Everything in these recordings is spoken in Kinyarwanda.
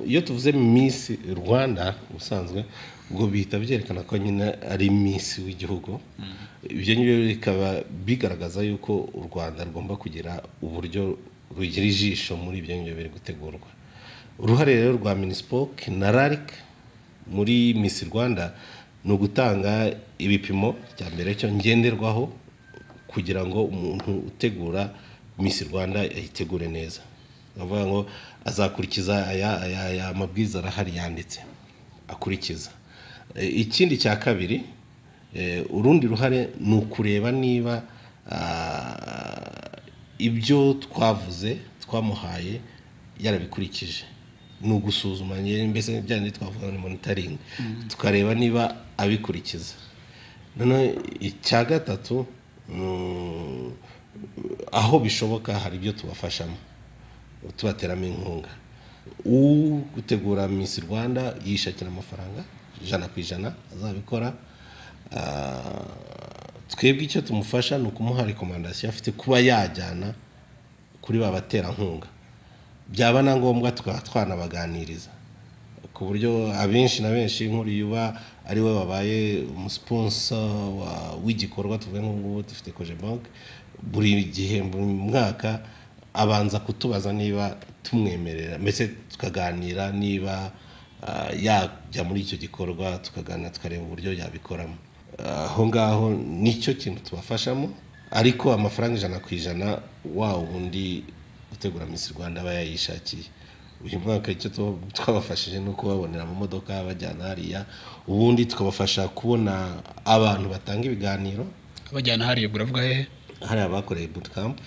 iyo tuvuze Miss Rwanda ubusanzwe ubwo bihita byerekana ko nyine ari Miss w'igihugu. Ibyo ngibyo bikaba bigaragaza yuko u Rwanda rugomba kugira uburyo rugira ijisho muri ibyo ngibyo biri gutegurwa. Uruhare rero rwa Minispoc na RALC muri Miss Rwanda ni ugutanga ibipimo cya mbere cyo ngenderwaho kugira ngo umuntu utegura Miss Rwanda ayitegure neza. Bavuga ngo azakurikiza aya mabwiriza arahari yanditse akurikiza. Ikindi cya kabiri, urundi ruhare ni ukureba niba ibyo twavuze twamuhaye yarabikurikije. Ni ugusuzuma mbese byandi twavuga ni monitoring, tukareba niba abikurikiza. None icya gatatu, aho bishoboka hari ibyo tubafashamo tubateramo inkunga. Gutegura Miss Rwanda yishakira amafaranga 100% azabikora. Twebwe icyo tumufasha ni ukumuha recommendation afite kuba yajyana kuri babaterankunga. Byaba na ngombwa twanabaganiriza ku buryo abenshi na benshi nk'uri yuba ari we wabaye umusponsor w'igikorwa tuvuge nk'ubu dufite Koje Bank. Buri gihe buri mwaka abanza kutubaza niba tumwemerera, mbese tukaganira niba yajya muri icyo gikorwa, tukaganira tukareba uburyo yabikoramo. Aho ngaho nicyo kintu tubafashamo, ariko amafaranga 100% wa ubundi gutegura Miss Rwanda aba yayishakiye. Uyu mwaka icyo twabafashije no kubabonera mu modoka bajyana hariya, ubundi tukabafasha kubona abantu batanga ibiganiro. Abajyana hariya uravuga hehe? Hari abakoreye bootcamp.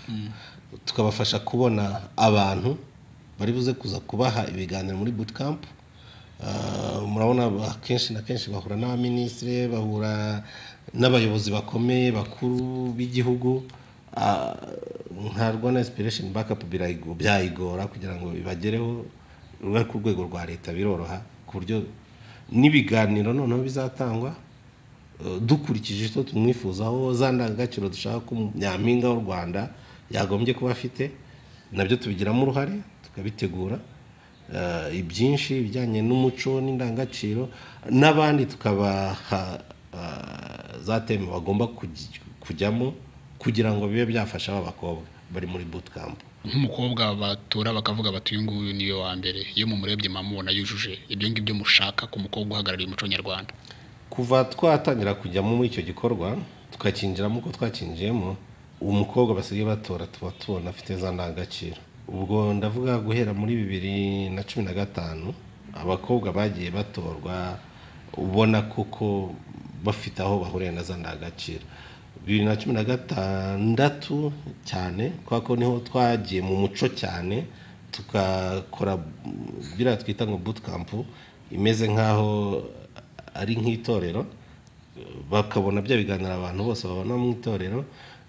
Tukabafasha kubona abantu bari buze kuza kubaha ibiganiro muri bootcamp. Murabona kenshi na kenshi bahura n'abaminisitiri, bahura n'abayobozi bakomeye bakuru b'igihugu. Nka Rwanda Inspiration Backup byayigora kugira ngo bibagereho. Ku rwego rwa leta biroroha ku buryo n'ibiganiro noneho bizatangwa dukurikije icyo tumwifuzaho, za ndangagaciro dushaka ko nyampinga w'u Rwanda yagombye kuba afite, nabyo tubigiramo uruhare tukabitegura. Ibyinshi bijyanye n'umuco n'indangagaciro, n'abandi tukabaha za teme bagomba kujyamo kugira ngo bibe byafasha abakobwa bari muri bootcamp. Nk'umukobwa batura bakavuga bati uyu nguyu niyo wa mbere, iyo mumurebye mamubona yujuje ibyo ngibyo mushaka ku mukobwa uhagarariye umuco nyarwanda. Kuva twatangira kujyamo muri icyo gikorwa tukakinjiramo uko twakinjiyemo, umukobwa basigaye batora tuba tubona afite za ndangagaciro. Ubwo ndavuga guhera muri 2015 abakobwa bagiye batorwa ubona kuko bafite aho bahuriye na za ndangagaciro. 2016 cyane kwako niho twagiye mu muco cyane, tukakora bira twita ngo bootcamp imeze nkaho ari nk'itorero, bakabona bya biganira abantu bose babona mu itorero.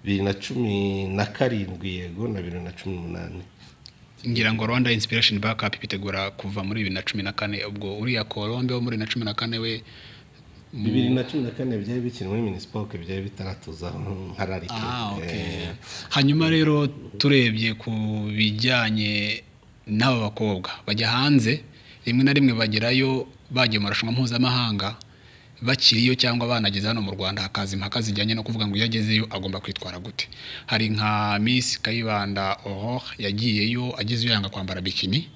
2017 yego na 2018 ngira ngo Rwanda Inspiration Backup bitegura kuva muri 2014. Ubwo uriya Colombe wo muri 2014 we 2014 byari bikiri muri Minispoc, byari bitaratuzaho nka RALC. Okay. Hanyuma rero turebye ku bijyanye n'aba bakobwa bajya hanze, rimwe na rimwe bagerayo bagiye mu marushanwa mpuzamahanga bakiriyo cyangwa banageze hano mu Rwanda, hakaza impaka zijyanye no kuvuga ngo iyo agezeyo agomba kwitwara gute. Hari nka Miss Kayibanda yagiyeyo agezeyo yanga kwambara bikini,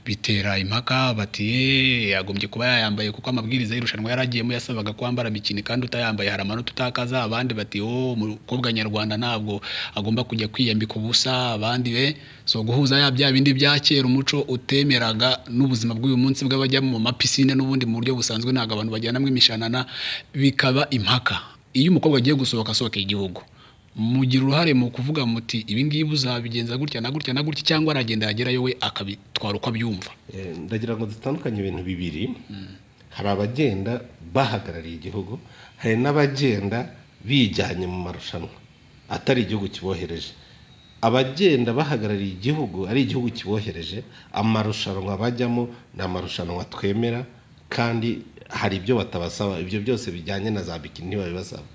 bitera impaka bati yagombye kuba yayambaye kuko amabwiriza y'irushanwa yaragiyemo yasabaga kwambara bikini kandi utayambaye hari amanota utakaza. Abandi bati umukobwa nyarwanda ntabwo agomba kujya kwiyambika ubusa. Abandi so guhuza bya bindi bya kera umuco utemeraga n'ubuzima bw'uyu munsi bw'abajya mu mapisine n'ubundi mu buryo busanzwe ntabwo abantu bajyanamwe imishanana, bikaba impaka. Iyo umukobwa agiye gusohoka igihugu, mugira uruhare mu kuvuga muti ibi ngibi uzabigenza gutya na gutya na gutya, cyangwa aragenda yagerayo we akabitwara uko abyumva? Ndagira ngo dutandukanye ibintu bibiri. Hari abagenda bahagarariye igihugu, hari n'abagenda bijyanye mu marushanwa atari igihugu kibohereje. Abagenda bahagarariye igihugu ari igihugu kibohereje, amarushanwa bajyamo ni amarushanwa twemera kandi hari ibyo batabasaba. Ibyo byose bijyanye na za bikini ntibabibasaba.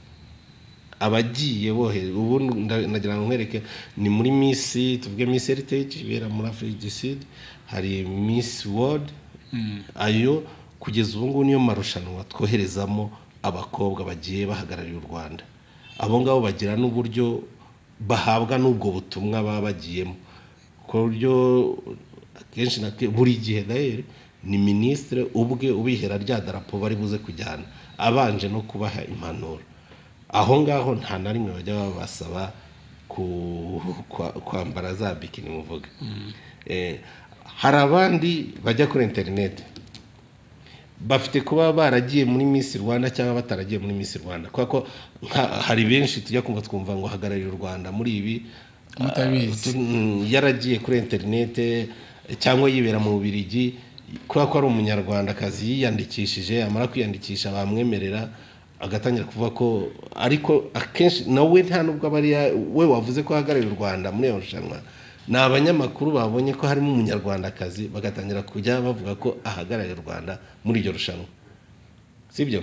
abagiye bohere ubu nagira ngo nkwereke ni muri Miss tuvuge Miss Heritage ibera muri Afrique du Sud, hari Miss World, ayo kugeza ubu ngubu niyo marushanwa twoherezamo abakobwa bagiye bahagarariye u Rwanda. Abo ngabo bagira n'uburyo bahabwa n'ubwo butumwa baba bagiyemo, ku buryo akenshi na buri gihe dahere ni ministre ubwe ubihera rya darapo bari buze kujyana abanje no kubaha impanuro. Aho ngaho nta na rimwe bajya babasaba kwambara za bikini muvuga. Hari abandi bajya kuri internet bafite kuba baragiye muri Miss Rwanda cyangwa bataragiye muri Miss Rwanda, kuko hari benshi tujya kumva twumva ngo hagararira u Rwanda muri ibi yaragiye kuri internet cyangwa yibera mu Bubiligi kuko ari umunyarwandakazi yiyandikishije, amara kwiyandikisha bamwemerera agatangira kuvuga ko, ariko akenshi nawe nta nubwo bari we wavuze ko hagararira u Rwanda muri iyo rushanwa, ni abanyamakuru babonye ko harimo umunyarwandakazi bagatangira kujya bavuga ko ahagarariye u Rwanda muri iryo rushanwa, sibyo?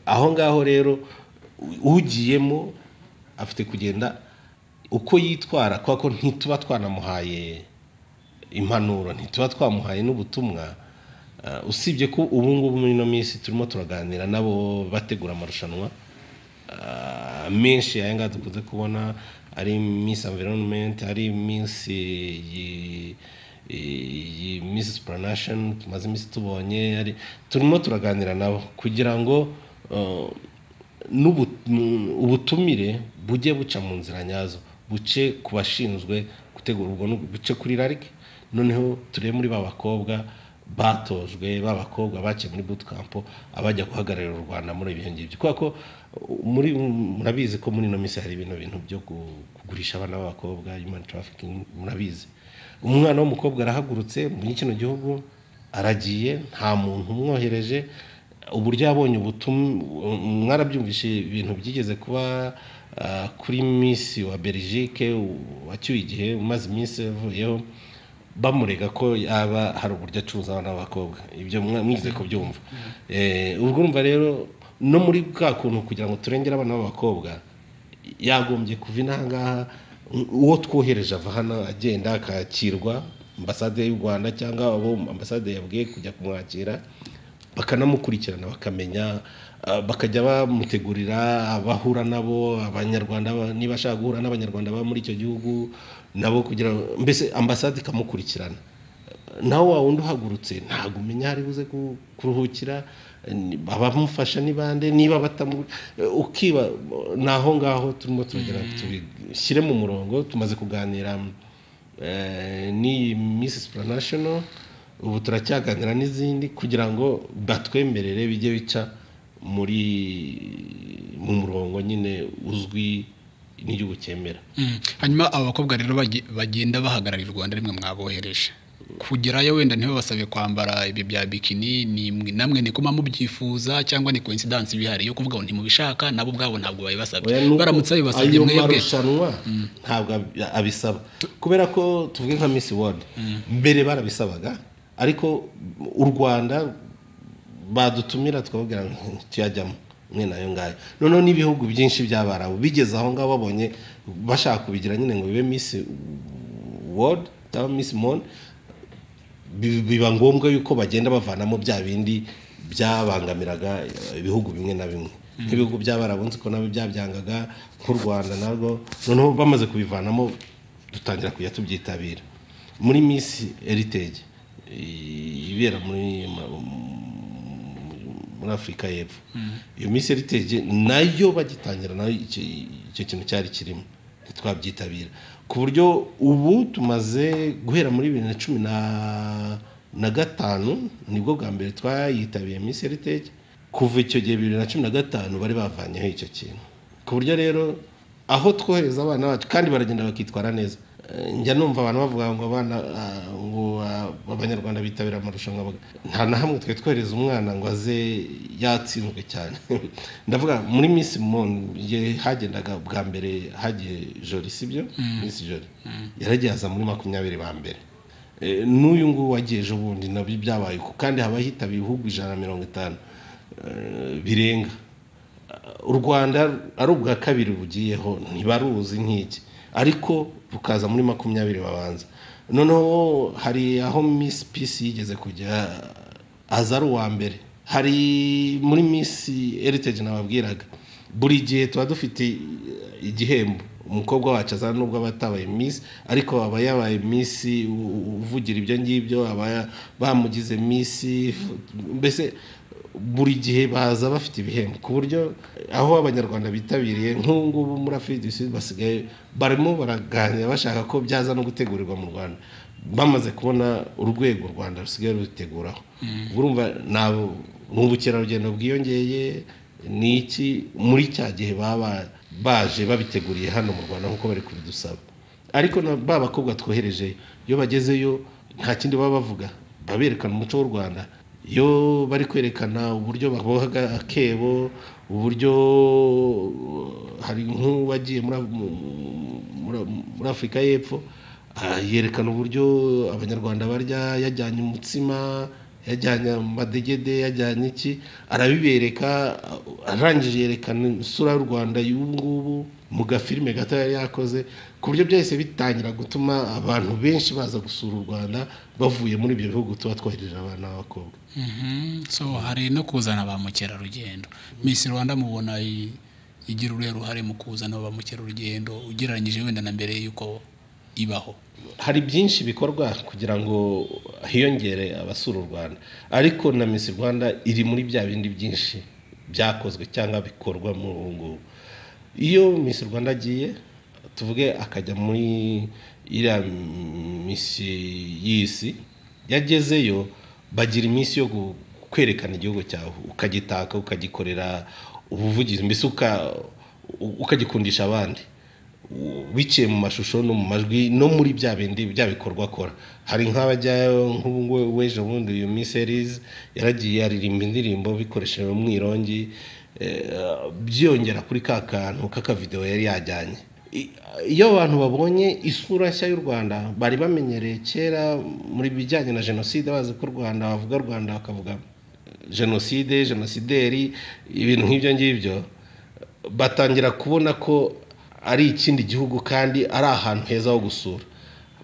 Aho ngaho rero ugiyemo afite kugenda uko yitwara, kuko ntituba twanamuhaye impanuro, ntituba twamuhaye n'ubutumwa. Usibye ko ubu ngubu muri no minsi turimo turaganira nabo bategura amarushanwa menshi aya ngaha dukunze kubona, ari Miss Environment, ari Miss Miss Supranational tumaze iminsi tubonye, ari turimo turaganira nabo kugira ngo ubutumire bujye buca mu nzira nyazo, buce ku bashinzwe gutegura ubwo buce kuri RALC, noneho turebe muri babakobwa batojwe, babakobwa baciye muri bootcamp abajya guhagararira u Rwanda muri ibyo ngibyo, kuko muri murabizi ko muri no minsi hari ibintu byo kugurisha abana b'abakobwa, human trafficking, murabizi. Umwana w'umukobwa arahagurutse muri kino gihugu aragiye, nta muntu umwohereje, uburyo yabonye ubutumwa mwarabyumvishe ibintu byigeze kuba kuri Miss wa Belgique wacyuye igihe umaze iminsi yavuyeho, bamurega ko yaba hari uburyo acuruza abana b'abakobwa. Ibyo mwize kubyumva. Ubwo urumva rero no muri bwa kuntu kugira ngo turengere abana b'abakobwa yagombye kuva inahangaha, uwo twohereje ava hano agenda akakirwa ambasade y'u Rwanda cyangwa abo ambasade yabwiye kujya kumwakira, bakanamukurikirana bakamenya, bakajya bamutegurira abahura nabo abanyarwanda, niba ashaka guhura n'abanyarwanda ba muri icyo gihugu nabo, kugira mbese ambasade ikamukurikirana. Nawe wa wundi uhagurutse ntabwo umenya hari buze kuruhukira, abamufasha ni bande, niba ukiba naho ngaho turimo turagera tubishyire mu murongo. Tumaze kuganira ni Miss Supranational, ubu turacyaganira n'izindi kugira ngo batwemerere bijye bica mu murongo nyine uzwi n'igihugu cyemera. Hanyuma aba bakobwa rero bagenda bahagararira u Rwanda rimwe mwabohereje kugerayo, wenda ntibabasabe kwambara ibi bya bikini, namwe ni kuma mubyifuza cyangwa ni coincidence bihari yo kuvuga ngo ntimubishaka, nabo ubwabo ntabwo babibasabye, baramutse babibasabye mwebwe marushanwa ntabwo abisaba, kubera ko tuvuge nka Miss World mbere barabisabaga, ariko u Rwanda badutumira twababwira ngo tuyajyamo mwe nayo ngayo. Noneho n'ibihugu byinshi by'Abarabu bigeze aho ngaho babonye bashaka kubigira nyine ngo bibe Miss World cyangwa Miss Monde, biba ngombwa yuko bagenda bavanamo bya bindi byabangamiraga ibihugu bimwe na bimwe. Nk'ibihugu by'Abarabu nzi ko nabo byabyangaga, nk'u Rwanda narwo, noneho bamaze kubivanamo dutangira kujya tubyitabira. Muri Miss Heritage ibera muri Afrika y'Epfo, iyo Miss Heritage nayo bagitangira nayo icyo kintu cyari kirimo, twabyitabira ku buryo ubu tumaze guhera muri 2015 nibwo bwa mbere twayitabiye Miss Heritage. Kuva icyo gihe 2015 bari bavanyeho icyo kintu, ku buryo rero aho twohereza abana bacu kandi baragenda bakitwara neza. Njya numva abantu bavuga ngo abana ngo abanyarwanda bitabira amarushanwa, nta na hamwe twe twohereza umwana ngo aze yatsinzwe cyane. Ndavuga muri Miss Monde hagendaga bwa mbere hagiye Joli, sibyo? Miss Joli yaragiye aza muri 20 ba mbere. N'uyu nguyu wagiye ejo bundi nabyo byabaye, kandi haba hitabiye ibihugu 150 birenga. u Rwanda ari ubwa kabiri bugiyeho ntibaruzi nk'iki ariko bukaza muri 20 babanza noneho hari aho Miss Peace yigeze kujya azari uwa mbere hari muri Miss Heritage nababwiraga buri gihe tuba dufite igihembo umukobwa wacu azana nubwo abatabaye Miss ariko aba yabaye Miss uvugira ibyo ngibyo aba bamugize Miss mbese buri gihe baza bafite ibihembo ku buryo aho abanyarwanda bitabiriye nk'ubu muri Afrique du Sud basigaye barimo baraganira bashaka ko byaza no gutegurirwa mu Rwanda bamaze kubona urwego u Rwanda rusigaye ruteguraho urumva nabo n'ubukerarugendo bwiyongeye niki muri cya gihe baba baje babiteguriye hano mu Rwanda nkuko bari kubidusaba ariko babakobwa twohereje iyo bagezeyo nta kindi baba bavuga baberekana umuco w'u Rwanda yo bari kwerekana uburyo babohaga akebo uburyo hari nk'uwagiye muri Afrika y'Epfo yerekana uburyo abanyarwanda barya yajyanye umutsima yajyanye amadegede yajyanye iki arabibereka arangije yerekana isura y'u Rwanda y'ubungubu mu gafilime gato yari yakoze ku buryo byahise bitangira gutuma abantu benshi baza gusura u Rwanda bavuye muri ibyo bihugu tuba twohereje abana b'abakobwa so hari no kuzana ba mukerarugendo Miss Rwanda mubona igira uruhare mu kuzana ba mukerarugendo ugereranyije wenda na mbere yuko ibaho hari byinshi bikorwa kugira ngo hiyongere abasura u Rwanda ariko na Miss Rwanda iri muri bya bindi byinshi byakozwe cyangwa bikorwa mu ngo iyo Miss Rwanda agiye tuvuge akajya muri iriya Miss y'isi yagezeyo bagira iminsi yo kwerekana igihugu cyawe ukagitaka ukagikorera ubuvugizi mbese ukagikundisha abandi biciye mu mashusho no mu majwi no muri bya bindi byabikorwa akora hari nk'abajyayo nk'ubu weje bundi uyu Miss Series yaragiye aririmba indirimbo bikoresheje umwirongi byongera kuri ka kantu k'aka video yari yajyanye iyo abantu babonye isura nshya y'u Rwanda bari bamenyereye kera muri bijyanye na genocide bazi ko u Rwanda bavuga Rwanda bakavuga genocide genocideri ibintu nk'ibyo ngibyo batangira kubona ko ari ikindi gihugu kandi ari ahantu heza ho gusura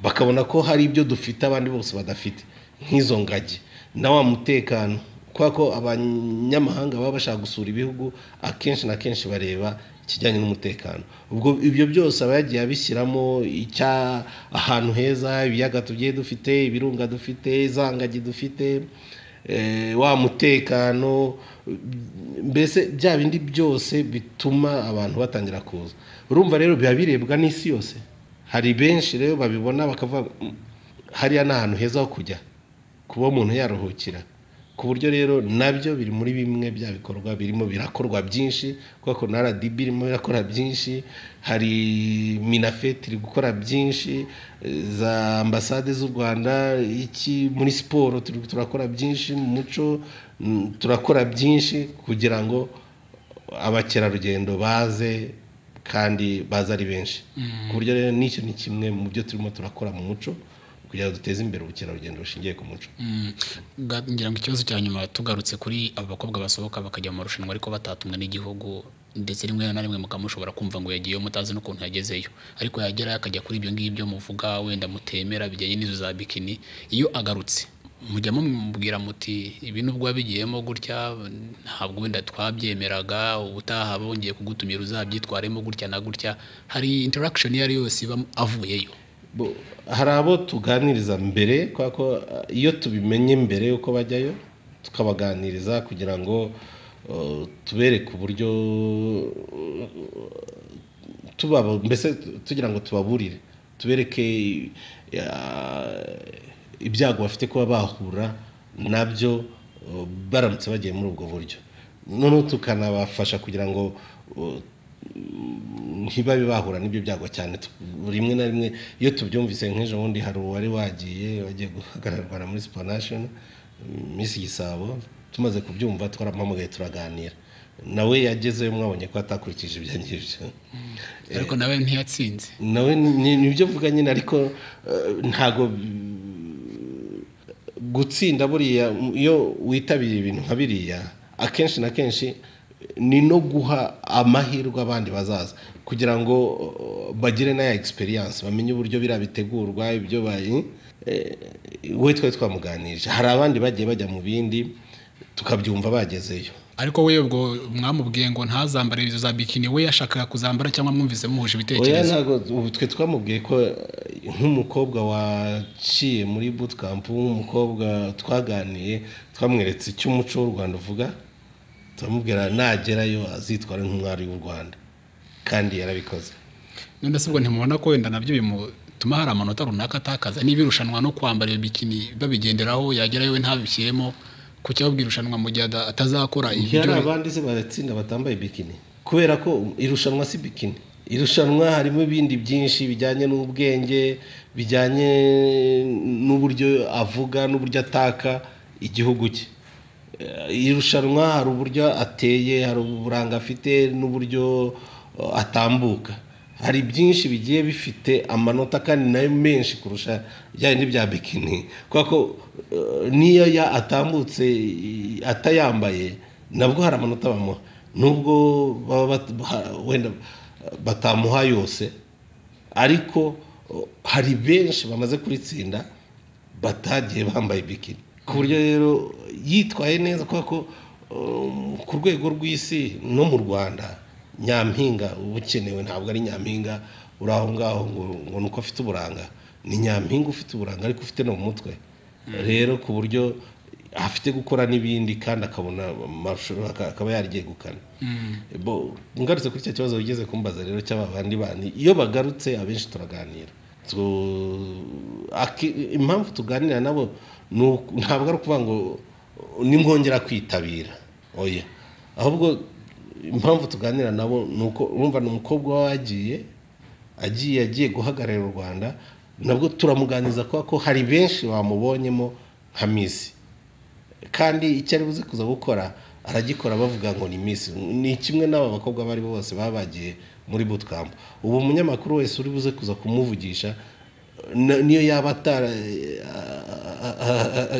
bakabona ko hari ibyo dufite abandi bose badafite nk'izo ngagi na wa mutekano ko abanyamahanga baba bashaka gusura ibihugu akenshi na kenshi bareba ikijyanye n'umutekano ubwo ibyo byose aba yagiye abishyiramo icya ahantu heza ibiyaga tugiye dufite ibirunga dufite izangagi dufite wa mutekano mbese bya bindi byose bituma abantu batangira kuza urumva rero biba birebwa n'isi yose hari benshi rero babibona bakavuga hariya n'ahantu heza ho kujya kuba umuntu yaruhukira ku buryo rero nabyo biri muri bimwe bya bikorwa birimo birakorwa byinshi kuko na RDB irimo birakora byinshi hari Minafet iri gukora byinshi za ambasade z'u Rwanda iki muri siporo turakora byinshi mu muco turakora byinshi kugira ngo abakerarugendo baze kandi baza ari benshi ku buryo rero n'icyo ni kimwe mu byo turimo turakora mu muco kugira ngo duteze imbere ubukerarugendo bushingiye ku muco ngira ngo ikibazo cya nyuma tugarutse kuri abo bakobwa basohoka bakajya mu marushanwa ariko batatumwe n'igihugu ndetse rimwe na rimwe mukamushobora kumva ngo yagiyeyo mutazi n'ukuntu yagezeyo ariko yagerayo akajya kuri ibyo ngibyo muvuga wenda mutemera bijyanye n'izo za bikini iyo agarutse mujya mumubwira muti ibi nubwo wabigiyemo gutya ntabwo wenda twabyemeraga ubutaha bongeye kugutumira uzabyitwaremo gutya na gutya hari interaction iyo ari yose iba avuyeyo hari abo tuganiriza mbere kuko iyo tubimenye mbere yuko bajyayo tukabaganiriza kugira ngo tubereke uburyo mbese tugira ngo tubaburire tubereke ibyago bafite kuba bahura nabyo baramutse bagiye muri ubwo buryo noneho tukanabafasha kugira ngo ntibabe bahura n'ibyo byago cyane rimwe na rimwe iyo tubyumvise nk'ejo bundi hari uwari wagiye guhagararwa muri Supernation Miss Gisabo tumaze kubyumva twaramuhamagaye turaganira nawe yagezeyo mwabonye ko atakurikije ibyo ngibyo ariko nawe ntiyatsinze nawe nibyo vuga nyine ariko ntago gutsinda buriya iyo witabiriye ibintu nka biriya akenshi na kenshi ni no guha amahirwe abandi bazaza kugira ngo bagire na experience bamenye uburyo birabitegurwa ibyo bayi we twamuganirije hari abandi bagiye bajya mu bindi tukabyumva bagezeyo ariko we ubwo mwamubwiye ngo ntazambare izo za bikini we yashakaga kuzambara cyangwa mwumvise muhuje ibitekerezo ntabwo twe twamubwiye ko nk'umukobwa waciye muri bootcamp umukobwa twaganiye twamweretse icyo umuco w'u Rwanda uvuga turamubwira nagerayo azitwara nk'umwari w'u Rwanda kandi yarabikoze none se ubwo ntimubona ko wenda nabyo bituma hari amanota runaka atakaza niba irushanwa no kwambara iyo bikini babigenderaho yagerayo we ntabishyiremo ku cyabwira irushanwa mu gihe atazakora ibyo hari abandi se baratsinda batambaye bikini kubera ko irushanwa si bikini irushanwa harimo ibindi byinshi bijyanye n'ubwenge bijyanye n'uburyo avuga n'uburyo ataka igihugu cye irushanwa hari uburyo ateye hari uburanga afite n'uburyo atambuka hari byinshi bigiye bifite amanota kandi nayo menshi kurusha bijyanye n'ibya bikini kuko niyo atambutse atayambaye nabwo hari amanota bamuha nubwo wenda batamuha yose ariko hari benshi bamaze kuritsinda batagiye bambaye bikini ku buryo rero yitwaye neza kuko ku rwego rw'isi no mu Rwanda nyampinga ubukenewe ntabwo ari nyampinga uri aho ngaho ngo nuko afite uburanga ni nyampinga ufite uburanga ariko ufite no mu mutwe rero ku buryo afite gukora n'ibindi kandi akabona amashusho akaba yaryegukana ngarutse kuri icyo kibazo wigeze kumbaza rero cy'abandi bandi iyo bagarutse abenshi turaganira impamvu tuganira nabo ntabwo ari ukuvuga ngo nimwongera kwitabira oya ahubwo impamvu tuganira nabo nuko urumva ni umukobwa agiye guhagararira u Rwanda nabwo turamuganiza ko hari benshi bamubonyemo nka Miss kandi icyo ari buze kuza gukora aragikora bavuga ngo ni Miss ni kimwe n'aba bakobwa bari bose babagiye muri bootcamp ubu umunyamakuru wese uri buze kuza kumuvugisha niyo yaba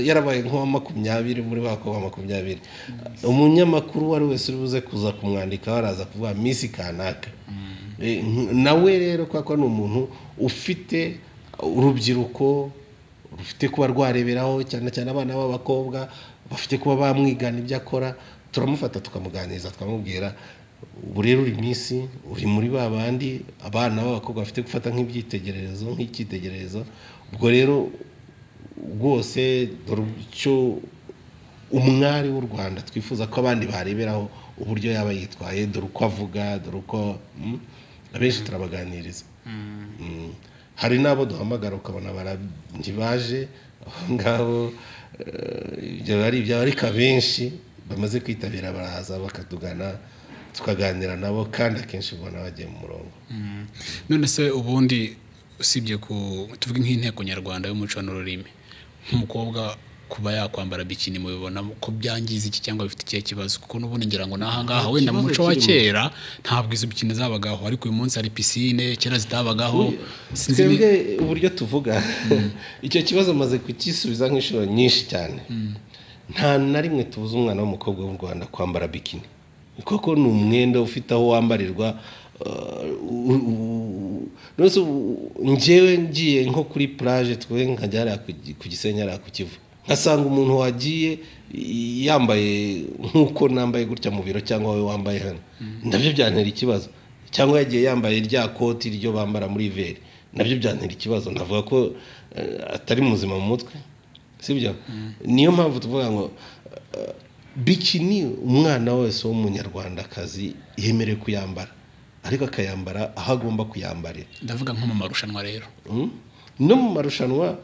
yarabaye nko 20 muri bakobwa 20 umunyamakuru wari wese uri buze kuza kumwandika baraza kuvuga Miss kanaka nawe rero kwa ni umuntu ufite urubyiruko rufite kuba rwareberaho cyane cyane abana b'abakobwa bafite kuba bamwigana ibyo akora turamufata tukamuganiza twamubwira ubu rero uri Miss uri muri babandi abana b'abakobwa bafite gufata nk'icyitegererezo ubwo rero rwose cyo umwari w'u Rwanda twifuza ko abandi bareberaho uburyo yaba yitwaye dore uko avuga dore uko abenshi turabaganiriza hari nabo duhamagara ukabona ntibaje ngaho ibyo ari benshi bamaze kwitabira baraza bakatugana tukaganira nabo kandi akenshi ubona bagiye mu murongo none se ubundi usibye tuvuge nk'inteko nyarwanda y'umuco n'ururimi nk'umukobwa kuba yakwambara bikini mubibona ko byangiza iki cyangwa bifite ikihe kibazo kuko n'ubundi ngira ngo nahangaha wenda mu muco wa kera ntabwo izo bikini zabagaho ariko uyu munsi hari piscine kera zitabagaho twebwe uburyo tuvuga icyo kibazo maze kukisubiza nk'inshuro nyinshi cyane nta na rimwe tubuza umwana w'umukobwa w'u Rwanda kwambara bikini koko ni umwenda ufite aho wambarirwa njyewe ngiye nko kuri plage twe nkajya ku Gisenyi ku Kivu nkasanga umuntu wagiye yambaye nk'uko nambaye gutya mu biro cyangwa wowe wambaye hano nabyo byantera ikibazo cyangwa yagiye yambaye rya koti ryo bambara muri veri nabyo byantera ikibazo navuga ko atari muzima mu mutwe sibyo niyo mpamvu tuvuga ngo bikini umwana wese w'umunyarwandakazi yemerewe kuyambara ariko akayambara aho agomba kuyambarira ndavuga nko mu marushanwa rero no mu marushanwa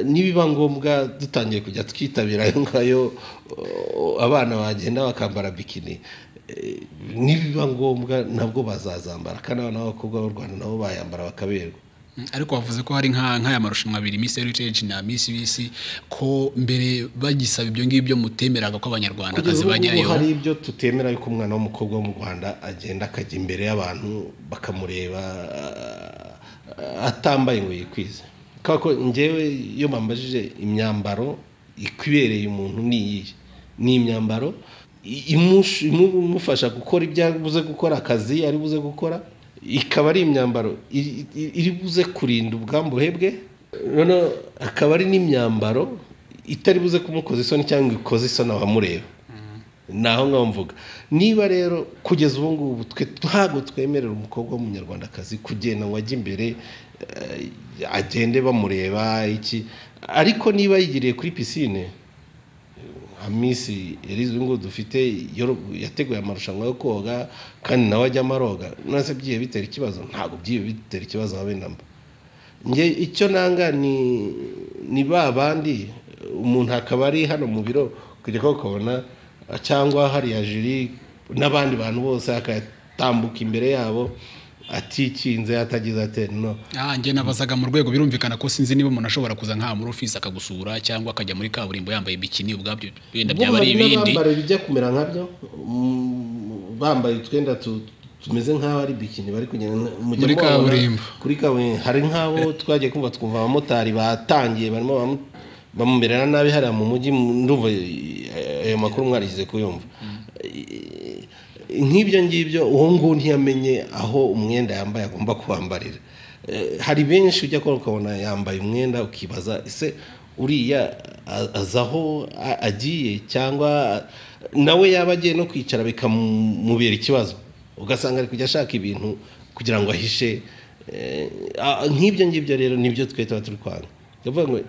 nibiba ngombwa dutangiye kujya twitabira ayo ngayo abana bagenda bakambara bikini nibiba ngombwa nabwo bazazambara kandi abana b'abakobwa b'u Rwanda nabo bayambara bakaberwa ariko wavuze ko hari nk'aya marushanwa abiri Miss Heritage na Miss Bisi ko mbere bagisaba ibyo ngibyo mutemeraga ko abanyarwandakazi bajyayo hari ibyo tutemera yuko umwana w'umukobwa wo mu Rwanda agenda akajya imbere y'abantu bakamureba atambaye ngo yikwize kako njyewe iyo bambajije imyambaro ikwibereye umuntu ni imyambaro imufasha gukora ibyo abuze gukora, akazi ari buze gukora, ikaba ari imyambaro iri buze kurinda ubwambuhe bwe, noneho akaba ari n'imyambaro itari buze kumukoza isoni cyangwa ikoze isoni abamureba. Naho ngaho mvuga niba rero kugeza ubu ngubu ntabwo twemerera umukobwa w'umunyarwandakazi kugenda ngo ajye imbere agende bamureba iki, ariko niba yigiriye kuri pisine Miss Rwanda ngo dufite yateguye amarushanwa yo koga kandi nawe ajya amaroga, nase byiye bitera ikibazo? Ntabwo byiye bitera ikibazo habe namba. Nge icyo nanga ni babandi umuntu akaba ari hano mu biro kujya kubona cyangwa hari ya juri n'abandi bantu bose akatambuka imbere yabo atikinze atagize ate no. Nge nabazaga mu rwego birumvikana ko sinzi niba umuntu ashobora kuza nka muri office akagusura cyangwa akajya muri kaburimbo yambaye bikini, ubwabyo wenda byaba ari ibindi bambara bijya kumera nkabyo, bambaye utwenda tumeze nk'aho ari bikini bari kugenda muri kaburimbo. Kuri kaburimbo hari nk'abo twagiye kumva twumva abamotari batangiye barimo bamumerera nabi hariya mu mujyi, ndumva ayo makuru mwarigize kuyumva. Nk'ibyo ngibyo uwo nguwo ntiyamenye aho umwenda yambaye agomba kuwambarira. Hari benshi ujya ukabona yambaye umwenda ukibaza ese uriya azaho agiye cyangwa nawe yaba agiye no kwicara bikamubera ikibazo, ugasanga ari kujya ashaka ibintu kugira ngo ahishe. Nk'ibyo ngibyo rero nibyo twe tuba turi kwanga. Ndavuga ngo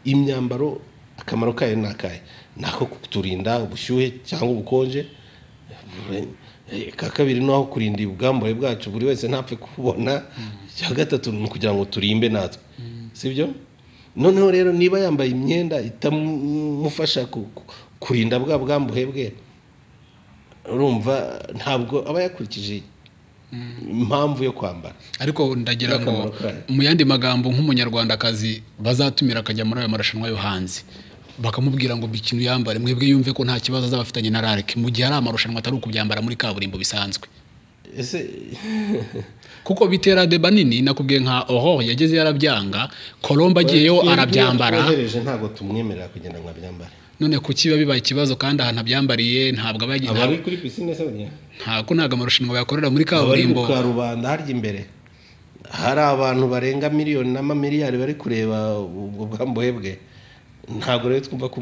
imyambaro akamaro kayo ni akahe? Nako kuturinda ubushyuhe cyangwa ubukonje, kabiri naho kurinda ubwambuhe bwacu buri wese ntapfe kubona, cya gatatu ni kugira ngo turimbe natwe, sibyo? Noneho rero niba yambaye imyenda itamufasha kurinda bwa bwambuhe bwe, urumva ntabwo aba yakurikije impamvu yo kwambara. Ariko ndagira ngo mu yandi magambo nk'umunyarwandakazi bazatumira akajya muri ayo marushanwa yo hanze bakamubwira ngo bikini yambare, mwebwe yumve ko nta kibazo azabafitanye na RALC mu gihe ari amarushanwa atari ukubyambara muri kaburimbo bisanzwe. Ese kuko bitera deba nini. Nakubwiye nka yageze yarabyanga, Colombe agiyeyo arabyambara, ntabwo tumwemerera kugenda ngo abyambare. None kuki biba ikibazo kandi ahantu abyambariye ntabwo abagiye abari kuri pisine se banya ntabwo amarushanwa yakorera muri kaburimbo. Ku Rubanda harya imbere hari abantu barenga miliyoni n'amamiliyari bari kureba ubwo bwambuhe bwe. Ntabwo rero twumva ko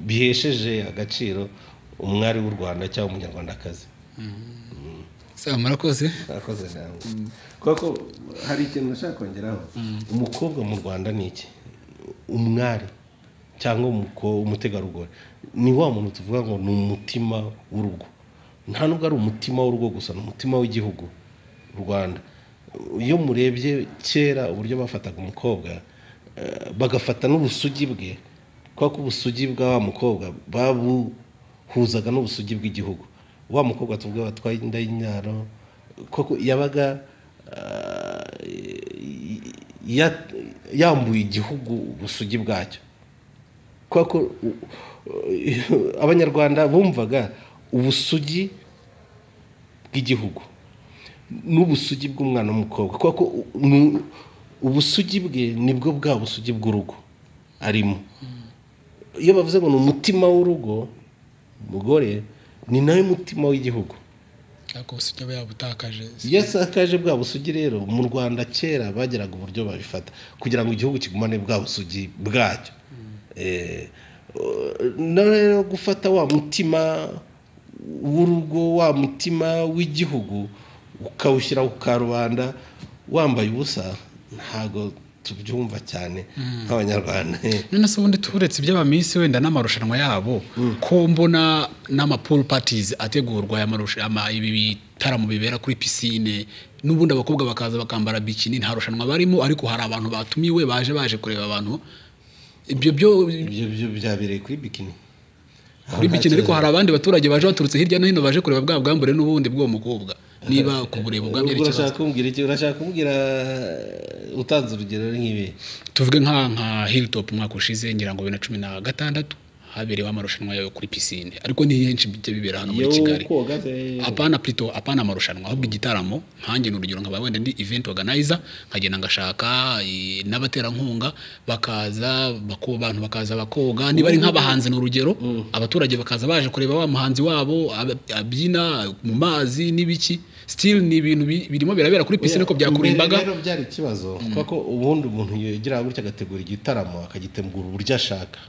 bihesheje agaciro umwari w'u Rwanda cyangwa umunyarwandakazi. Sasa murakoze nawe kuko hari ikintu nashaka kongeraho. Umukobwa mu Rwanda ni iki? Umwari cyangwa umutegarugori ni wa muntu tuvuga ngo ni umutima w'urugo. Nta nubwo ari umutima w'urugo gusa, ni umutima w'igihugu u Rwanda. Iyo murebye kera uburyo bafataga umukobwa bagafata n'ubusugi bwe, kuko ubusugi bwa wa mukobwa babuhuzaga n'ubusugi bw'igihugu. Wa mukobwa tuvuga watwaye inda y'inyaro kuko yabaga yambuye igihugu ubusugi bwacyo. Kuko abanyarwanda bumvaga ubusugi bw'igihugu n'ubusugi bw'umwana w'umukobwa, kuko ubusugi bwe nibwo bwa busugi bw'urugo arimo. Iyo bavuze ngo ni umutima w'urugo umugore, ni nawe mutima w'igihugu. Ako busugi aba yabutakaje. Yasakaje bwa busugi rero mu Rwanda kera bageraga uburyo babifata kugira ngo igihugu kigumane bwa busugi bwacyo. Rero gufata wa mutima w'urugo, wa mutima w'igihugu ukawushyira ku Karubanda wambaye ubusa, ntago tubyumva cyane nk'abanyarwanda. None se ubundi turetse iby'abamisi wenda n'amarushanwa yabo ko mbona n'amapool parties ategurwa ibi bitaramo bibera kuri pisine, n'ubundi abakobwa bakaza bakambara bikini, nta rushanwa barimo, ariko hari abantu batumiwe baje kureba abantu. Ibyo byabereye kuri bikini. Kuri bikini, ariko hari abandi baturage baje baturutse hirya no hino baje kureba bwa bwambure n'ubundi bw'uwo mukobwa. Niba kubureba ubwambye ari ikibazo. Urashaka kumbwira utanze urugero nk'ibi? Tuvuge nka Hilltop umwaka ushize ngira ngo 2016 haberewe amarushanwa yo kuri piscine ariko ni henshi bijya bibera hano muri Kigali apana amarushanwa ahubwo igitaramo nkanjye n'urugero nkaba wenda ndi event organizer nkagenda ngashaka n'abaterankunga bakaza abantu bakaza bakoga niba ari nk'abahanzi n'urugero abaturage bakaza baje kureba wa muhanzi wabo abyina mu mazi n'ibiki still ni ibintu birimo birabera kuri piscine ko byakurimbaga rero byari ikibazo kuko ubundi umuntu yagira gutya agategura igitaramo akagitegura uburyo ashaka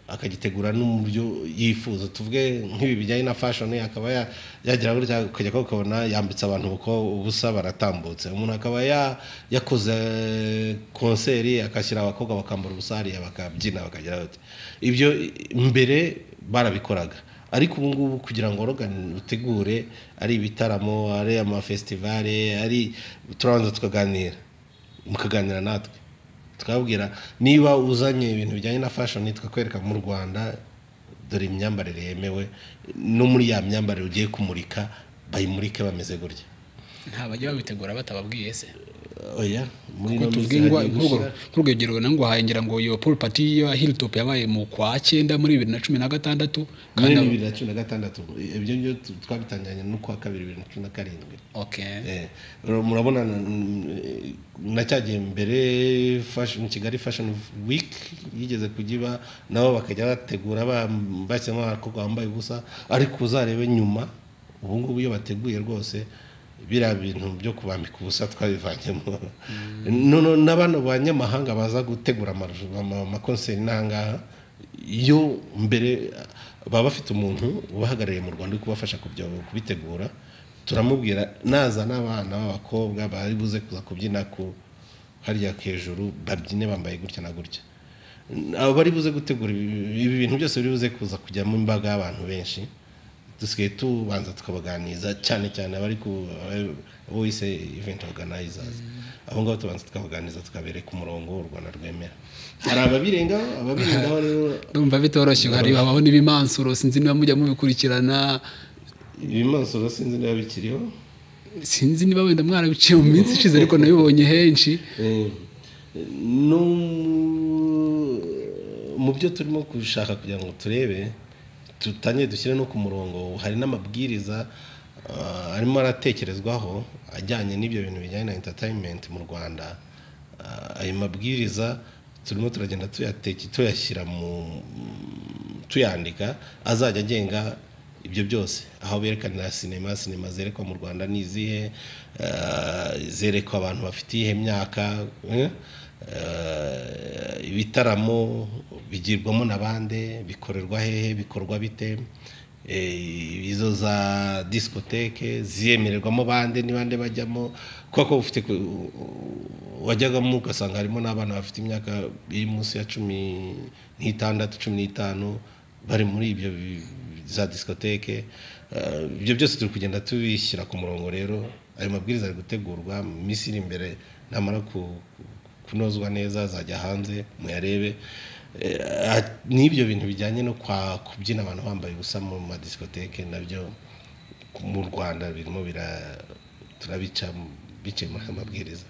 akagitegura n'uburyo yifuza tuvuge nk'ibi bijyanye na fashion akaba yagira gutya ukajya kubona yambitse abantu uko ubusa baratambutse umuntu akaba yakoze concert akashyira abakobwa bakambara ubusari bakabyina bakagira bati ibyo mbere barabikoraga ariko ubu ngubu kugira ngo utegure ari ibitaramo ari amafestival ari turabanza tukaganira mukaganira natwe tukabwira niba uzanye ibintu bijyanye na fashion tukakwereka mu Rwanda dore imyambarire yemewe no muri ya myambarire ugiye kumurika bayimurike bameze gutya nta bajya babitegura batababwiye se oya muri no tubwingwa nk'urugero nango hayengira ngo iyo pool party ya Hilltop yabaye mu kwa 9 muri 2016 kandi 2016 ibyo byo twabitanganye no kwa 2017 okay murabona nacyagiye mbere fashion Kigali Fashion Week yigeze kugiba nabo bakajya bategura bashyemo abakobwa bambaye ubusa ariko uzarebe nyuma ubu ngubu iyo bateguye rwose bira bintu byo kubambika ubusa twabivanyemo n'abana banyamahanga baza gutegura amakonseri n'ahangaha iyo mbere baba bafite umuntu ubahagarariye mu Rwanda uri kubafasha kubitegura turamubwira naza n'abana b'abakobwa bari buze kuza kubyina ku harya hejuru babyine bambaye gutya na gutya abo bari buze gutegura ibi bintu byose biri buze kuza kujya mu mbaga y'abantu benshi dusigaye tubanza tukabaganiza cyane abari ku wese event organizers aho ngaho tubanza tukabaganiza tukabereka umurongo u Rwanda rwemera hari ababirengaho rero ndumva bitoroshye hari abaho n'ibimansuro sinzi niba mujya mubikurikirana ibimansuro sinzi niba bikiriho sinzi niba wenda mwarabiciye mu minsi ishize ariko nabibonye henshi no mu byo turimo gushaka kugira ngo turebe tutanye dushyire no ku murongo hari n'amabwiriza arimo aratekerezwaho ajyanye n'ibyo bintu bijyanye na entertainment mu Rwanda ayo mabwiriza turimo turagenda tuyashyira mu tuyandika azajya agenga ibyo byose aho berekanira sinema zerekwa mu Rwanda nizihe zerekwa abantu bafite ihe myaka ibitaramo bigirwamo nabande bikorerwa hehe bikorwa bite izo za discothèque ziyemererwamo bande nibande bajyamo kuko ufite wajyagamo ugasanga harimo n'abana bafite imyaka iri munsi ya 16 15 bari muri ibyo za discothèque ibyo byose turi kugenda tubishyira ku murongo rero ayo mabwiriza ari gutegurwa misi iri imbere namara kunozwa neza azajya hanze muyarebe n'ibyo bintu bijyanye no kubyina abantu bambaye ubusa mu madiscothèque nabyo mu Rwanda birimo turabica bice mu mabwiriza